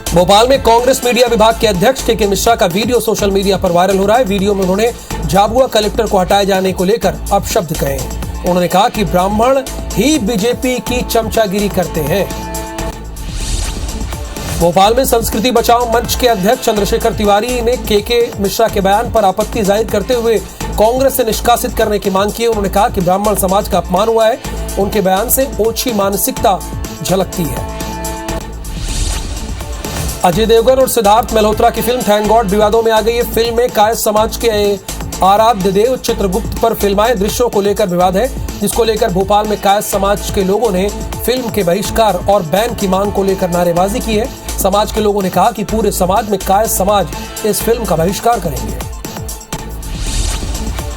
भोपाल में कांग्रेस मीडिया विभाग के अध्यक्ष के मिश्रा का वीडियो सोशल मीडिया पर वायरल हो रहा है। वीडियो में उन्होंने झाबुआ कलेक्टर को हटाए जाने को लेकर अपशब्द कहे। उन्होंने कहा कि ब्राह्मण ही बीजेपी की चमचागिरी करते हैं। भोपाल में संस्कृति बचाओ मंच के अध्यक्ष चंद्रशेखर तिवारी ने के मिश्रा के बयान पर आपत्ति जाहिर करते हुए कांग्रेस से निष्कासित करने की मांग की। उन्होंने कहा कि ब्राह्मण समाज का अपमान हुआ है। उनके बयान से ओछी मानसिकता झलकती है। अजय देवगन और सिद्धार्थ मल्होत्रा की फिल्म थैंक गॉड विवादों में आ गई है। फिल्म में कायस्थ समाज के आराध्य देव चित्रगुप्त पर फिल्माए दृश्यों को लेकर विवाद है, जिसको लेकर भोपाल में कायस्थ समाज के लोगों ने फिल्म के बहिष्कार और बैन की मांग को लेकर नारेबाजी की है। समाज के लोगों ने कहा कि पूरे समाज में कायस्थ समाज इस फिल्म का बहिष्कार करेंगे।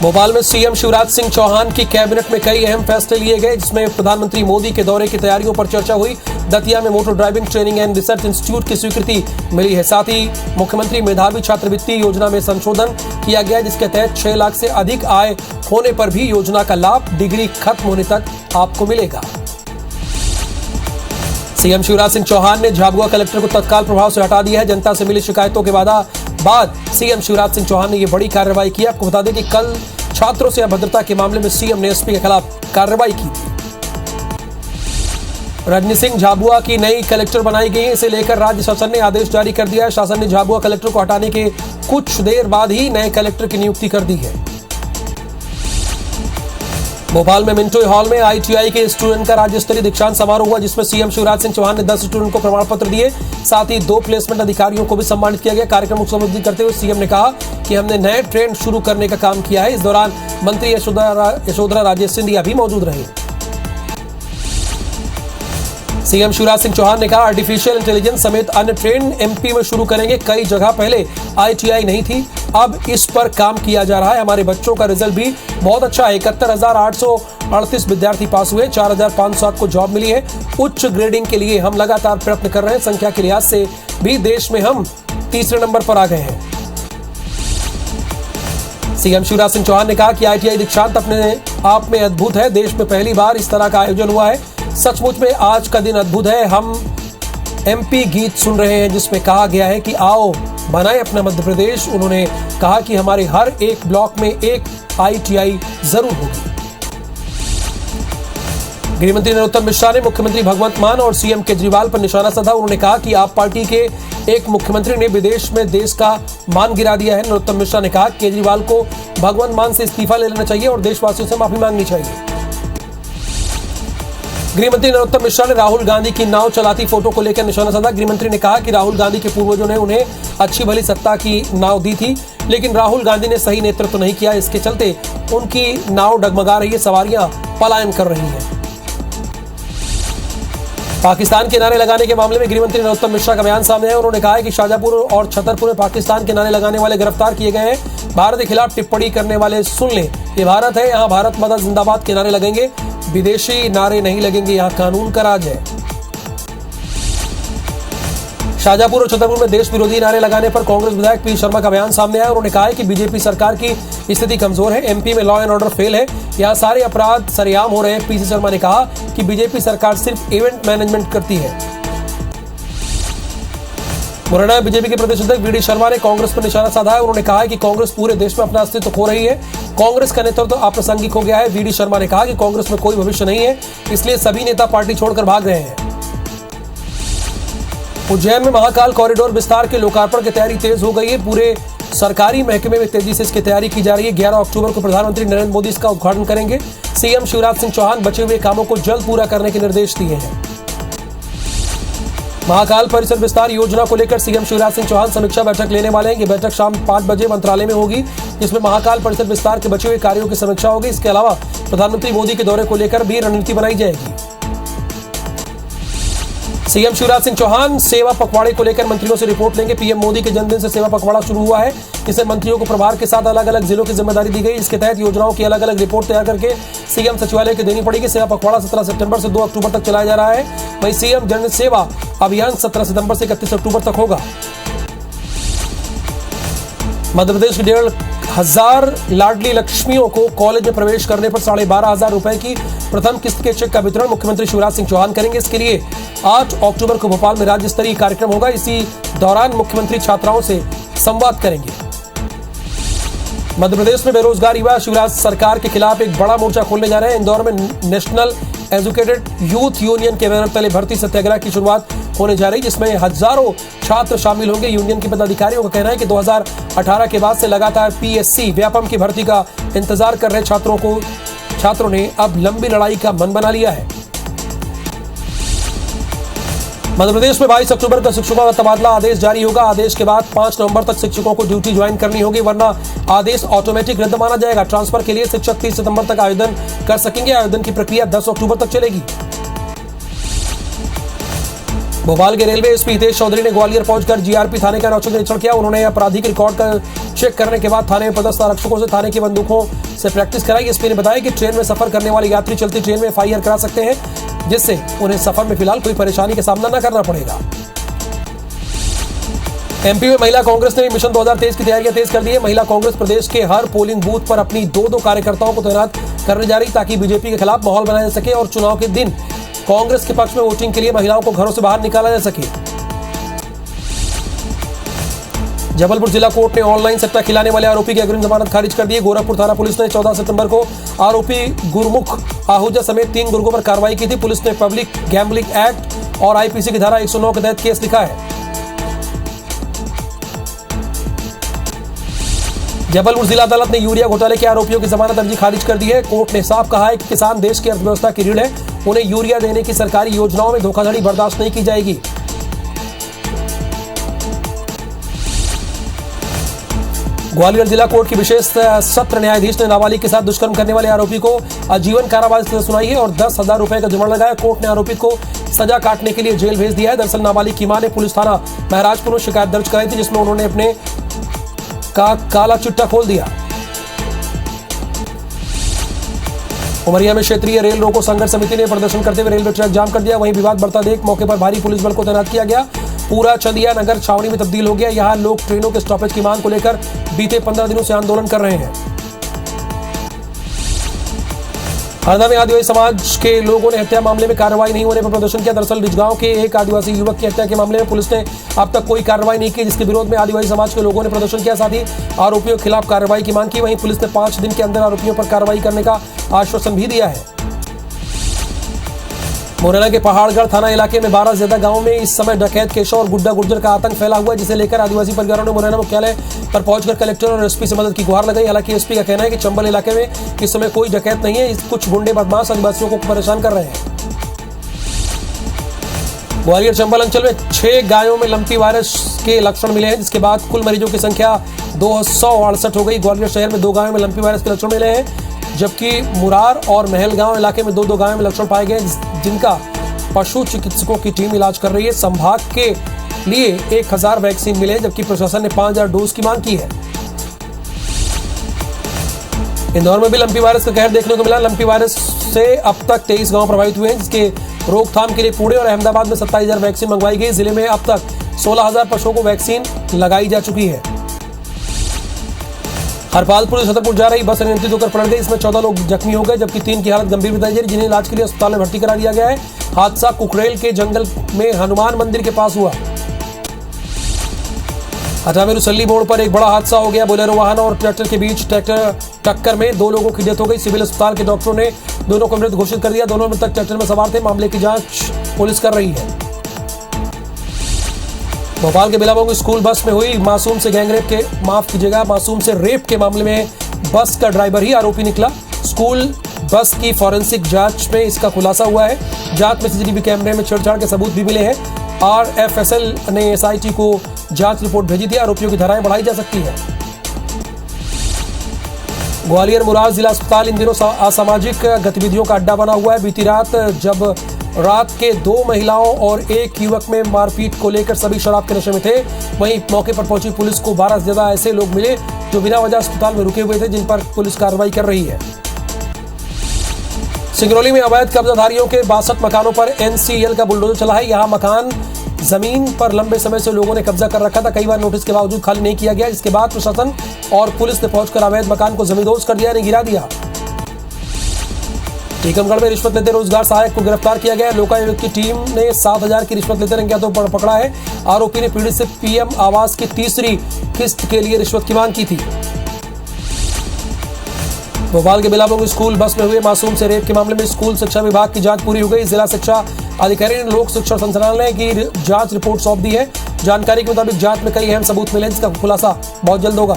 भोपाल में सीएम शिवराज सिंह चौहान की कैबिनेट में कई अहम फैसले लिए गए, जिसमें प्रधानमंत्री मोदी के दौरे की तैयारियों पर चर्चा हुई। दतिया में motor driving training and research institute की स्वीकृति मिली है। साथ ही मुख्यमंत्री मेधावी छात्रवृत्ति योजना में संशोधन किया गया, जिसके तहत 6 लाख से अधिक आय होने पर भी योजना का लाभ डिग्री खत्म होने तक आपको मिलेगा। सीएम शिवराज सिंह चौहान ने झाबुआ कलेक्टर को तत्काल प्रभाव से हटा दिया है। जनता से मिली शिकायतों के बाद सीएम शिवराज सिंह चौहान ने यह बड़ी कार्रवाई की। आपको बता दें कि कल छात्रों से अभद्रता के मामले में सीएम ने एसपी के खिलाफ कार्रवाई की थी। रजनी सिंह झाबुआ की नई कलेक्टर बनाई गई है। इसे लेकर राज्य शासन ने आदेश जारी कर दिया है। शासन ने झाबुआ कलेक्टर को हटाने के कुछ देर बाद ही नए कलेक्टर की नियुक्ति कर दी है। भोपाल में मिंटो हॉल में आईटीआई के स्टूडेंट का राज्य स्तरीय दीक्षांत समारोह हुआ, जिसमें सीएम शिवराज सिंह चौहान ने 10 स्टूडेंट को प्रमाण पत्र दिए। साथ ही 2 प्लेसमेंट अधिकारियों को भी सम्मानित किया गया। कार्यक्रम को संबोधित करते हुए सीएम ने कहा कि हमने नए ट्रेंड शुरू करने का काम किया है। इस दौरान मंत्री यशोधरा राजे सिंधिया भी मौजूद रहे। सीएम शिवराज सिंह चौहान ने कहा आर्टिफिशियल इंटेलिजेंस समेत अन्य ट्रेंड एमपी में शुरू करेंगे। कई जगह पहले आईटीआई नहीं थी, अब इस पर काम किया जा रहा है। हमारे बच्चों का रिजल्ट भी बहुत अच्छा है। 71,838 विद्यार्थी पास हुए, 4,507 को जॉब मिली है। उच्च ग्रेडिंग के लिए हम लगातार प्रयत्न कर रहे हैं। संख्या के लिहाज से भी देश में हम तीसरे नंबर पर आ गए हैं। सीएम शिवराज सिंह चौहान ने कहा कि आईटीआई दीक्षांत अपने आप में अद्भुत है। देश में पहली बार इस तरह का आयोजन हुआ है। सचमुच में आज का दिन अद्भुत है। हम एमपी गीत सुन रहे हैं, जिसमें कहा गया है कि आओ बनाए अपना मध्य प्रदेश। उन्होंने कहा कि हमारे हर एक ब्लॉक में एक आईटीआई जरूर होगी। गृहमंत्री नरोत्तम मिश्रा ने मुख्यमंत्री भगवंत मान और सीएम केजरीवाल पर निशाना साधा। उन्होंने कहा कि आप पार्टी के एक मुख्यमंत्री ने विदेश में देश का मान गिरा दिया है। नरोत्तम मिश्रा ने कहा केजरीवाल को भगवंत मान से इस्तीफा ले लेना चाहिए और देशवासियों से माफी मांगनी चाहिए। गृहमंत्री नरोत्तम मिश्रा ने राहुल गांधी की नाव चलाती फोटो को लेकर निशाना साधा। गृहमंत्री ने कहा कि राहुल गांधी के पूर्वजों ने उन्हें अच्छी भली सत्ता की नाव दी थी, लेकिन राहुल गांधी ने सही नेतृत्व नहीं किया। इसके चलते उनकी नाव डगमगा रही है, सवारियां पलायन कर रही हैं। पाकिस्तान के नारे लगाने के मामले में गृहमंत्री नरोत्तम मिश्रा का बयान सामने है। उन्होंने कहा है कि शाहजहांपुर और छतरपुर में पाकिस्तान के नारे लगाने वाले गिरफ्तार किए गए हैं। भारत के खिलाफ टिप्पणी करने वाले सुन लें, ये भारत है, यहाँ भारत माता जिंदाबाद के नारे लगेंगे, विदेशी नारे नहीं लगेंगे, यहाँ कानून का राज है। शाहजहांपुर और छतरपुर में देश विरोधी नारे लगाने पर कांग्रेस विधायक पी शर्मा का बयान सामने आया। उन्होंने कहा है कि बीजेपी सरकार की स्थिति कमजोर है। एमपी में लॉ एंड ऑर्डर फेल है, यहाँ सारे अपराध सरेआम हो रहे हैं। पी शर्मा ने कहा कि बीजेपी सरकार सिर्फ इवेंट मैनेजमेंट करती है। मुरैना में बीजेपी के प्रदेश अध्यक्ष वी डी शर्मा ने कांग्रेस पर निशाना साधा है। उन्होंने कहा है कि कांग्रेस पूरे देश में अपना अस्तित्व खो रही है। कांग्रेस का नेतृत्व अप्रासंगिक हो गया है। वी डी शर्मा ने कहा कि कांग्रेस में कोई भविष्य नहीं है, इसलिए सभी नेता पार्टी छोड़कर भाग रहे हैं। उज्जैन में महाकाल कॉरिडोर विस्तार के लोकार्पण की तैयारी तेज हो गई है। पूरे सरकारी महकमे में तेजी से इसकी तैयारी की जा रही है। 11 अक्टूबर को प्रधानमंत्री नरेंद्र मोदी इसका उद्घाटन करेंगे। सीएम शिवराज सिंह चौहान बचे हुए कामों को जल्द पूरा करने के निर्देश दिए हैं। महाकाल परिसर विस्तार योजना को लेकर सीएम शिवराज सिंह चौहान समीक्षा बैठक लेने वाले हैं। ये बैठक शाम 5 बजे मंत्रालय में होगी, जिसमें महाकाल परिसर विस्तार के बचे हुए कार्यों की समीक्षा होगी। इसके अलावा प्रधानमंत्री मोदी के दौरे को लेकर भी रणनीति बनाई जाएगी। सीएम शिवराज सिंह चौहान सेवा पखवाड़े को लेकर मंत्रियों से रिपोर्ट लेंगे। पीएम मोदी के जन्मदिन से सेवा पखवाड़ा शुरू हुआ है। इससे मंत्रियों को प्रभार के साथ अलग अलग जिलों की जिम्मेदारी दी गई। इसके तहत योजनाओं की अलग अलग रिपोर्ट तैयार करके सीएम सचिवालय को देनी पड़ेगी। सेवा पखवाड़ा 17 सितंबर से 2 अक्टूबर तक चलाया जा रहा है। वहीं सीएम जन सेवा अभियान 17 सितंबर से 31 अक्टूबर तक होगा। मध्य प्रदेश के 1,500 लाडली लक्ष्मियों को कॉलेज में प्रवेश करने पर 12,500 रुपए की प्रथम किस्त के चेक का वितरण मुख्यमंत्री शिवराज सिंह चौहान करेंगे। इसके लिए 8 अक्टूबर को भोपाल में राज्य स्तरीय कार्यक्रम होगा। इसी दौरान मुख्यमंत्री छात्राओं से संवाद करेंगे। मध्य प्रदेश में बेरोजगार युवा शिवराज सरकार के खिलाफ एक बड़ा मोर्चा खोलने जा रहे हैं। इंदौर में नेशनल एजुकेटेड यूथ यूनियन के बैनर तले भर्ती सत्याग्रह की शुरुआत होने जा रही, जिसमें हजारों छात्र शामिल होंगे। यूनियन के पदाधिकारियों का कहना है कि 2018 के बाद से लगातार पीएससी व्यापम की भर्ती का इंतजार कर रहे छात्रों ने अब लंबी लड़ाई का मन बना लिया है। मध्य प्रदेश में 22 अक्टूबर को शिक्षकों का तबादला आदेश जारी होगा। आदेश के बाद 5 नवंबर तक शिक्षकों को ड्यूटी ज्वाइन करनी होगी, वरना आदेश ऑटोमेटिक रद्द माना जाएगा। ट्रांसफर के लिए शिक्षक 30 सितंबर तक आवेदन कर सकेंगे। आवेदन की प्रक्रिया 10 अक्टूबर तक चलेगी। भोपाल के रेलवे एसपी हितेश चौधरी ने ग्वालियर पहुंचकर जीआरपी थाने का औचक निरीक्षण किया। उन्होंने आपराधिक रिकॉर्ड का चेक करने के बाद थाने में पदस्थ आरक्षकों से थाने की बंदूकों से प्रैक्टिस कराई। एसपी ने बताया कि ट्रेन में सफर करने वाले यात्री चलती ट्रेन में एफआईआर करा सकते हैं, जिससे उन्हें सफर में फिलहाल कोई परेशानी का सामना न करना पड़ेगा। एमपी में महिला कांग्रेस ने मिशन 2023 की तैयारियां तेज कर दी है। महिला कांग्रेस प्रदेश के हर पोलिंग बूथ पर अपनी 2-2 कार्यकर्ताओं को तैनात करने जा रही, ताकि बीजेपी के खिलाफ माहौल बनाया जा सके और चुनाव के दिन कांग्रेस के पक्ष में वोटिंग के लिए महिलाओं को घरों से बाहर निकाला जा सके। जबलपुर जिला कोर्ट ने ऑनलाइन सट्टा खिलाने वाले आरोपी की अग्रिम जमानत खारिज कर दी है। गोरखपुर थाना पुलिस ने 14 सितंबर को आरोपी गुरमुख आहूजा समेत 3 गुर्गों पर कार्रवाई की थी। पुलिस ने पब्लिक गैम्बलिंग एक्ट और आईपीसी की धारा 109 के तहत केस लिखा है। जबलपुर जिला अदालत ने यूरिया घोटाले के आरोपियों की जमानत अर्जी खारिज कर दी है। कोर्ट ने साफ कहा है कि किसान देश की अर्थव्यवस्था की रीढ़ है, उन्हें यूरिया देने की सरकारी योजनाओं में धोखाधड़ी बर्दाश्त नहीं की जाएगी। ग्वालियर जिला कोर्ट की विशेष सत्र न्यायाधीश ने नाबालिग के साथ दुष्कर्म करने वाले आरोपी को आजीवन कारावास की सजा सुनाई है और 10,000 रुपए का जुर्माना लगाया। कोर्ट ने आरोपी को सजा काटने के लिए जेल भेज दिया है। दरअसल नाबालिग की मां ने पुलिस थाना महराजपुर में शिकायत दर्ज कराई थी, जिसमें उन्होंने अपने का काला चिट्टा खोल दिया। उमरिया में क्षेत्रीय रेल रोको संघर्ष समिति ने प्रदर्शन करते हुए रेलवे ट्रैक जाम कर दिया। वहीं विवाद बढ़ता देख मौके पर भारी पुलिस बल को तैनात किया गया। पूरा चंदिया नगर छावनी में तब्दील हो गया। यहां लोग ट्रेनों के स्टॉपेज की मांग को लेकर बीते 15 दिनों से आंदोलन कर रहे हैं। हरदा में आदिवासी समाज के लोगों ने हत्या मामले में कार्रवाई नहीं होने पर प्रदर्शन किया। दरअसल रिजगांव के एक आदिवासी युवक की हत्या के मामले में पुलिस ने अब तक कोई कार्रवाई नहीं की, जिसके विरोध में आदिवासी समाज के लोगों ने प्रदर्शन किया। साथ ही आरोपियों के खिलाफ कार्रवाई की मांग की। वहीं पुलिस ने 5 दिन के अंदर आरोपियों पर कार्रवाई करने का आश्वासन भी दिया है। मुरैना के पहाड़गढ़ थाना इलाके में 12 से ज्यादा गांवों में इस समय डकैत केशव और गुड्डा गुर्जर का आतंक फैला हुआ है, जिसे लेकर आदिवासी परिवारों ने मुरैना मुख्यालय पर पहुंचकर कलेक्टर और एसपी से मदद की गुहार लगाई। हालांकि एसपी का कहना है कि चंबल इलाके में इस समय कोई डकैत नहीं है, कुछ गुंडे बदमाश आदिवासियों को परेशान कर रहे हैं। ग्वालियर चंबल अंचल में 6 गायों में लंपी वायरस के लक्षण मिले हैं, जिसके बाद कुल मरीजों की संख्या 268 हो गई। ग्वालियर शहर में 2 गायों में लंपी वायरस के लक्षण मिले हैं, जबकि मुरार और महलगांव इलाके में 2 गायों में लक्षण पाए गए, जिनका पशु चिकित्सकों की टीम इलाज कर रही है। संभाग के लिए 1000 वैक्सीन मिले, जबकि प्रशासन ने 5000 डोज की मांग की है। इंदौर में भी लंपी वायरस का कहर देखने को मिला। लंपी वायरस से अब तक 23 गांव प्रभावित हुए हैं, जिसके रोकथाम के लिए पुणे और अहमदाबाद में 27,000 वैक्सीन मंगवाई गई। जिले में अब तक 16,000 पशुओं को वैक्सीन लगाई जा चुकी है। हरपालपुर से छतरपुर जा रही बस अनियंत्रित होकर पलट गई। इसमें 14 लोग जख्मी हो गए, जबकि 3 की हालत गंभीर बताई जा रही, जिन्हें इलाज के लिए अस्पताल में भर्ती करा दिया गया है। हादसा कुकरेल के जंगल में हनुमान मंदिर के पास हुआ। अटामेरुसल्ली मोड़ पर एक बड़ा हादसा हो गया। बोलेरो वाहन और ट्रैक्टर के बीच टक्कर में 2 लोगों की डेथ हो गई। सिविल अस्पताल के डॉक्टरों ने दोनों को मृत घोषित कर दिया। दोनों मृतक ट्रैक्टर में सवार थे। मामले की जांच पुलिस कर रही है। भोपाल के बिलावों स्कूल बस में हुई मासूम से मासूम से रेप के मामले में बस का ड्राइवर ही आरोपी निकला। स्कूल बस की फॉरेंसिक जांच में इसका खुलासा हुआ है। जांच में सीसीटीवी कैमरे में छेड़छाड़ के सबूत भी मिले हैं। आरएफएसएल ने एसआईटी को जांच रिपोर्ट भेजी थी। आरोपियों की धाराएं बढ़ाई जा सकती है। ग्वालियर मुरार जिला अस्पताल इन दिनों असामाजिक गतिविधियों का अड्डा बना हुआ है। बीती रात जब रात के 2 महिलाओं और 1 युवक में मारपीट को लेकर सभी शराब के नशे में थे, वहीं मौके पर पहुंची पुलिस को 12 से ज्यादा ऐसे लोग मिले जो बिना वजह अस्पताल में रुके हुए थे, जिन पर पुलिस कार्रवाई कर रही है। सिंगरौली में अवैध कब्जाधारियों के 62 मकानों पर एनसीएल का बुलडोजर चला है। यहाँ मकान जमीन पर लंबे समय से लोगों ने कब्जा कर रखा था। कई बार नोटिस के बावजूद खाली नहीं किया गया, जिसके बाद प्रशासन और पुलिस ने पहुंचकर अवैध मकान को जमींदोज कर दिया, गिरा दिया। टीकमगढ़ में रिश्वत लेते रोजगार सहायक को गिरफ्तार किया गया। लोकायुक्त की टीम ने 7,000 की रिश्वत लेते रंगे हाथों पकड़ा है। आरोपी ने पीड़ित से पीएम आवास की तीसरी किस्त के लिए रिश्वत की मांग की थी। भोपाल के बिलाबोंग स्कूल बस में हुए मासूम से रेप के मामले में स्कूल शिक्षा विभाग की जांच पूरी हो गई। जिला शिक्षा अधिकारी ने लोक शिक्षा संचालनालय की जांच रिपोर्ट सौंप दी है। जानकारी के मुताबिक जांच में कई अहम सबूत मिले जिसका खुलासा बहुत जल्द होगा।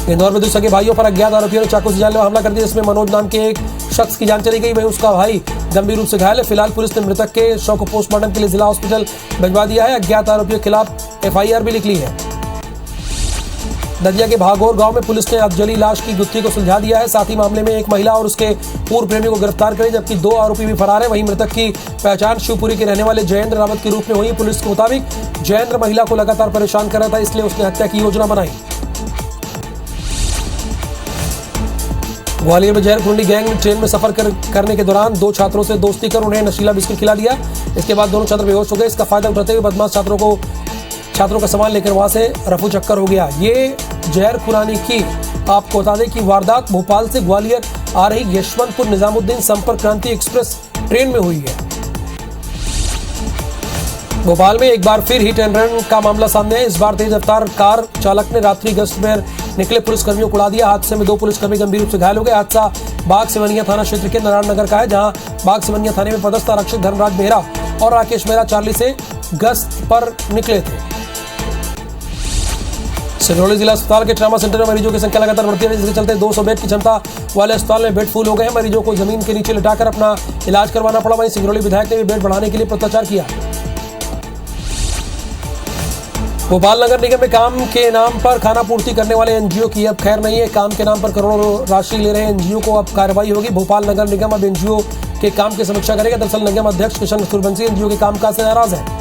इंदौर में 2 सगे भाइयों पर अज्ञात आरोपियों ने चाकू से जानलेवा हमला कर दिया, जिसमें मनोज नाम के एक शख्स की जान चली गई। वहीं उसका भाई गंभीर रूप से घायल है। फिलहाल पुलिस ने मृतक के शव को पोस्टमार्टम के लिए जिला हॉस्पिटल भिजवा दिया है। अज्ञात आरोपियों के खिलाफ FIR भी लिख ली है। दतिया के भागौर गांव में पुलिस ने अधजली लाश की गुत्थी को सुलझा दिया है। साथ ही मामले में एक महिला और उसके पूर्व प्रेमी को गिरफ्तार करी, जबकि 2 आरोपी भी फरार है। वहीं मृतक की पहचान शिवपुरी के रहने वाले जयेंद्र रावत के रूप में हुई। पुलिस के मुताबिक जयेंद्र महिला को लगातार परेशान कर रहा था, इसलिए उसने हत्या की योजना बनाई। ग्वालियर में जहर खुंडी गैंग ने ट्रेन में सफर करने के दौरान 2 छात्रों से दोस्ती कर उन्हें नशीला बिस्किट खिला दिया। इसके बाद दोनों छात्र बेहोश हो गए। इसका फायदा उठाते हुए बदमाश छात्रों का सामान लेकर वहां से रफू चक्कर हो गया। ये जहर खुरानी की आपको बता दें कि वारदात भोपाल से ग्वालियर आ रही यशवंतपुर निजामुद्दीन संपर्क क्रांति एक्सप्रेस ट्रेन में हुई है। भोपाल में एक बार फिर हिट एंड रन का मामला सामने है। इस बार तेज रफ्तार कार चालक ने रात्रि गश्त में निकले पुलिसकर्मियों को उड़ा दिया। हादसे में 2 पुलिसकर्मी गंभीर रूप से घायल हो गए। हादसा बाग सिवनिया थाना क्षेत्र के नारायण नगर का है, जहां बाग सिवनिया थाने में पदस्थ आरक्षक धर्मराज मेहरा और राकेश मेहरा चार्ली से गश्त पर निकले थे। सिंगरौली जिला अस्पताल के ट्रामा सेंटर में मरीजों की संख्या लगातार बढ़ती है, जिसके चलते 200 बेड की क्षमता वाले अस्पताल में बेड फुल हो गए हैं। मरीजों को जमीन के नीचे लिटाकर अपना इलाज करवाना पड़ा। वहीं सिंगरौली विधायक ने भी बेड बढ़ाने के लिए पत्राचार किया। भोपाल नगर निगम में काम के नाम पर खाना पूर्ति करने वाले NGO की अब खैर नहीं है। काम के नाम पर करोड़ों राशि ले रहे NGO को अब कार्रवाई होगी। भोपाल नगर निगम अब NGO के काम की समीक्षा करेगा। दरअसल निगम अध्यक्ष किशन सूर्यवंशी NGO के कामकाज से नाराज है।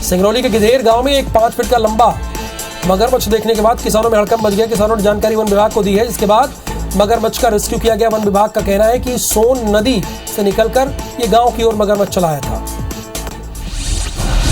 सिंगरौली के गिधेर गांव में एक 5 फीट का लंबा मगरमच्छ देखने के बाद किसानों में हड़कंप मच गया। किसानों ने जानकारी वन विभाग को दी है, जिसके बाद मगरमच्छ का रेस्क्यू किया गया। वन विभाग का कहना है कि सोन नदी से निकलकर ये गांव की ओर मगरमच्छ चला आया था।